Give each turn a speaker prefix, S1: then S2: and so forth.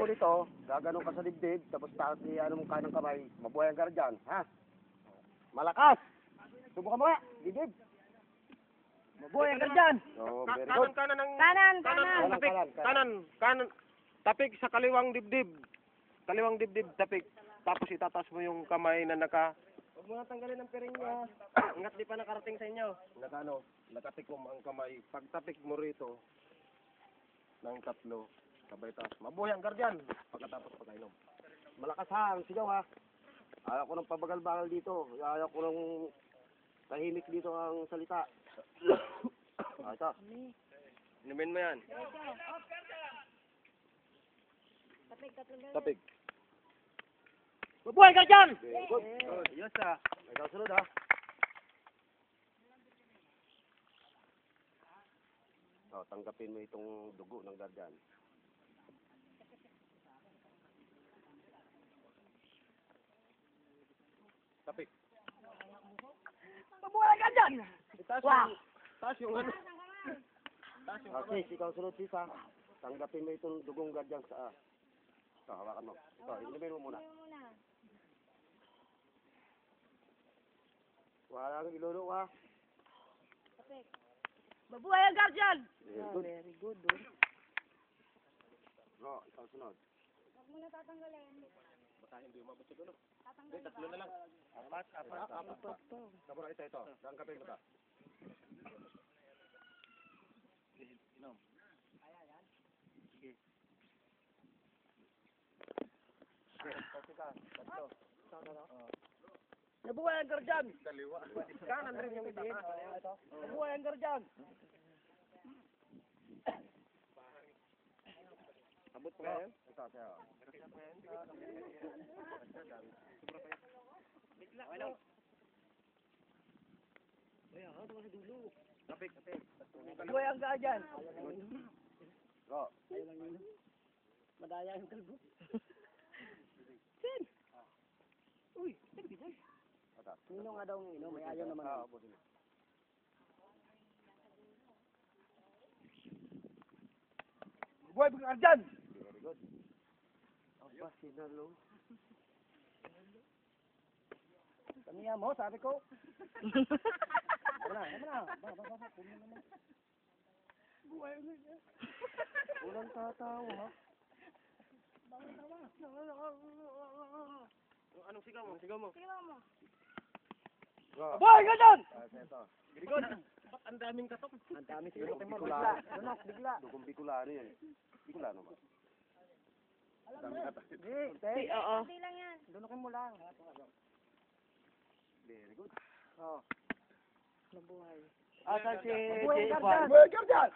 S1: ulit oh. Gaganon ka sa dibdib, tapos takot ano mong kanang kamay, mabuhay ang guardian, ha? Malakas! Subukan mo nga, dibdib. Mabuhay ang guardian. Oh, very good.
S2: Kanan ng...
S3: Kanan.
S2: Tapik. Kanan. Tapik sa kaliwang dibdib. Kaliwang dibdib, tapik. Tapos itataas mo yung kamay na naka... Huwag mo na tanggalin ang piring niya. Ingat di pa nakarating sa inyo. Nakatikom ang kamay. Pagtapik mo rito ng tatlo, sabay taas. Mabuhay ang guardian pagkatapos pagkainom.
S1: Malakas ha, ang sigaw ha. Ayaw ko ng pabagal-bagal dito. Ayaw ko ng tahimik dito ang salita. Ito.
S2: Inumin mo yan. Tapik.
S1: Mabuhay ka dyan! Good.
S2: Yes ah.
S1: Ikaw sunod ha. So, tanggapin mo itong dugo ng guardian.
S2: Tapik.
S3: Mabuhay ka dyan!
S2: Taas yung ano.
S1: Okay, ikaw sunod sis ha. Tanggapin mo itong dugong guardian sa... Ito, hawakan mo. Ito, inumin mo muna. Walang ilulong ha.
S3: Mabuhay ang guardian!
S1: Very good. No, ikaw sunod.
S3: Huwag mo na tatanggalin.
S2: Baka hindi umabot sa dulo. Hindi, tatlo na lang. Apat. Tapos ito. Tanggapin mo ito. Inom. Sige.
S1: Mabuhay ang guardian!
S2: Kaliwa. Kanan rin yung itaas.
S1: Mabuhay ang guardian!
S2: Abot pa ngayon?
S1: Ito, sa'yo.
S2: Tapik.
S1: Mabuhay ang guardian! Go.
S3: Madaya yung kalbo.
S1: Sino nga daw inom? May ayaw naman. Mabuhay ang guardian! Very good. Aba, sinalo. Kamiya mo, sabi ko. Naman na. Buhay ang guardian. Walang tatawa, ha?
S2: Anong sigaw mo? Sigaw mo.
S1: Mabuhay ka dyan! Ito.
S2: Girigon. Ba't ang daming katok?
S1: Ang dami siguro. Bigla. Dugong Bicolano yan. Bicolano ba? Hindi,
S3: Oo. Hindi lang yan.
S1: dunukin mo lang. Very good. Oh.
S3: Mabuhay.
S1: Asan si
S3: Mabuhay
S1: J.
S3: ka
S1: Ivan?
S3: dyan!
S1: Mabuhay ka dyan!